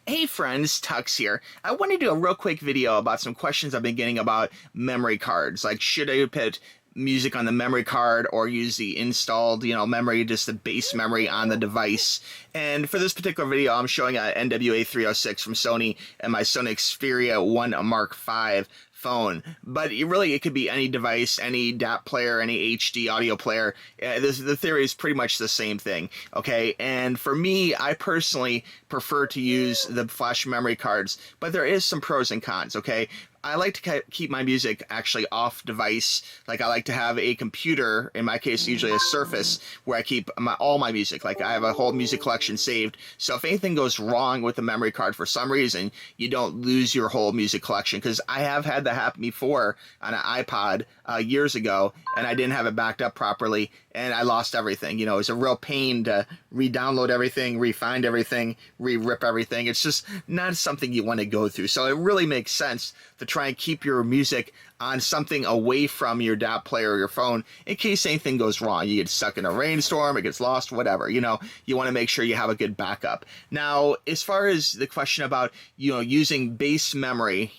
Hey friends, Tux here. I want to do a real quick video about some questions I've been getting about memory cards. Like, should I put music on the memory card or use the installed, memory, just the base memory on the device? And for this particular video, I'm showing an NWA 306 from Sony and my Sony Xperia 1 Mark V phone, but it could be any device, any DAP player, any HD audio player. The theory is pretty much the same thing, okay? And for me, I personally prefer to use the flash memory cards, but there is some pros and cons, okay? I like to keep my music actually off device. Like, I like to have a computer, in my case usually a Surface, where I keep all my music. Like, I have a whole music collection saved, so if anything goes wrong with the memory card for some reason, you don't lose your whole music collection. Because I have had that happen before on an iPod years ago, and I didn't have it backed up properly, and I lost everything. It was a real pain to re-download everything, re-find everything, re-rip everything. It's just not something you want to go through. So it really makes sense to try and keep your music on something away from your DAP player or your phone in case anything goes wrong. You get stuck in a rainstorm, it gets lost, whatever. You want to make sure you have a good backup. Now, as far as the question about, using base memory,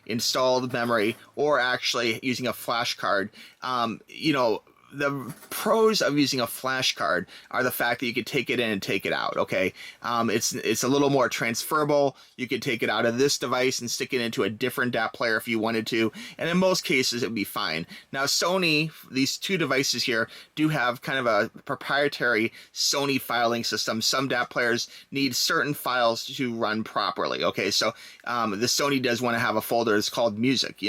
installed memory, or actually using a flash card, the pros of using a flash card are the fact that you could take it in and take it out, okay? It's a little more transferable. You could take it out of this device and stick it into a different DAP player if you wanted to, and in most cases it would be fine. Now, Sony, these two devices here, do have kind of a proprietary Sony filing system. Some DAP players need certain files to run properly, okay? So the Sony does want to have a folder that's called music,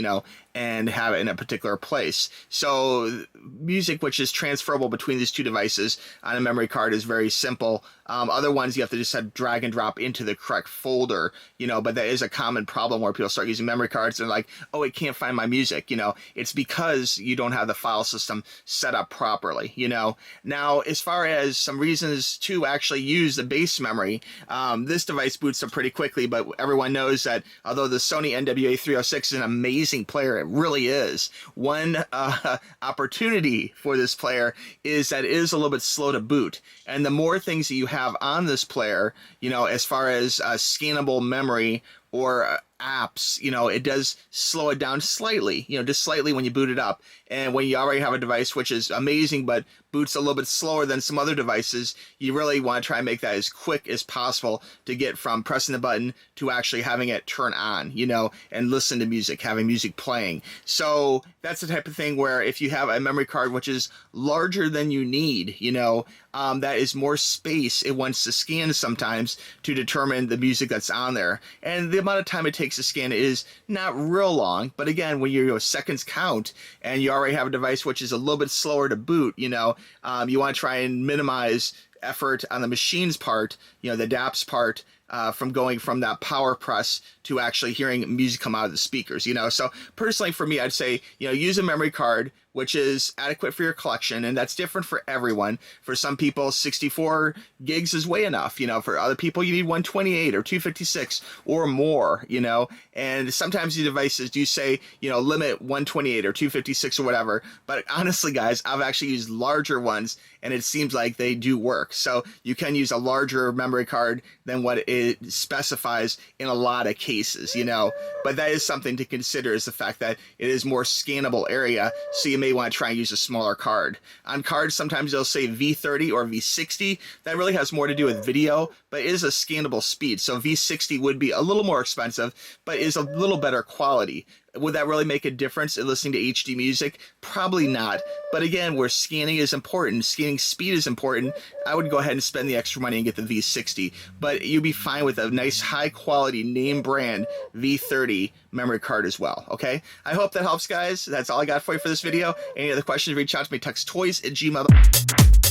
and have it in a particular place. So music, which is transferable between these two devices on a memory card, is very simple. Other ones you have to just drag and drop into the correct folder, but that is a common problem where people start using memory cards and like, oh, it can't find my music, It's because you don't have the file system set up properly, Now, as far as some reasons to actually use the base memory, this device boots up pretty quickly, but everyone knows that although the Sony NWA 306 is an amazing player, it really is, one opportunity for this player is that it is a little bit slow to boot. And the more things that you have on this player, as far as scannable memory or apps, it does slow it down slightly, just slightly when you boot it up. And when you already have a device which is amazing but boots a little bit slower than some other devices, you really want to try and make that as quick as possible to get from pressing the button to actually having it turn on, and listen to music, having music playing. So that's the type of thing where if you have a memory card which is larger than you need, that is more space it wants to scan sometimes to determine the music that's on there. And the amount of time it takes to scan is not real long, but again, when your seconds count and you already have a device which is a little bit slower to boot, you want to try and minimize effort on the machine's part, the DAP's part, from going from that power press to actually hearing music come out of the speakers, So personally for me, I'd say, use a memory card which is adequate for your collection, and that's different for everyone. For some people, 64 gigs is way enough, For other people, you need 128 or 256 or more, And sometimes the devices do say, limit 128 or 256 or whatever. But honestly, guys, I've actually used larger ones, and it seems like they do work. So you can use a larger memory card than what it specifies in a lot of cases, But that is something to consider, is the fact that it is more scannable area, so you may want to try and use a smaller card. On cards, sometimes they'll say V30 or V60. That really has more to do with video, but it is a scannable speed. So V60 would be a little more expensive, but is a little better quality. Would that really make a difference in listening to HD music? Probably not. But again, where scanning is important, scanning speed is important, I would go ahead and spend the extra money and get the V60. But you'd be fine with a nice high quality name brand V30 memory card as well, okay? I hope that helps, guys. That's all I got for you for this video. Any other questions, reach out to me, tuxtoys@gmail.com.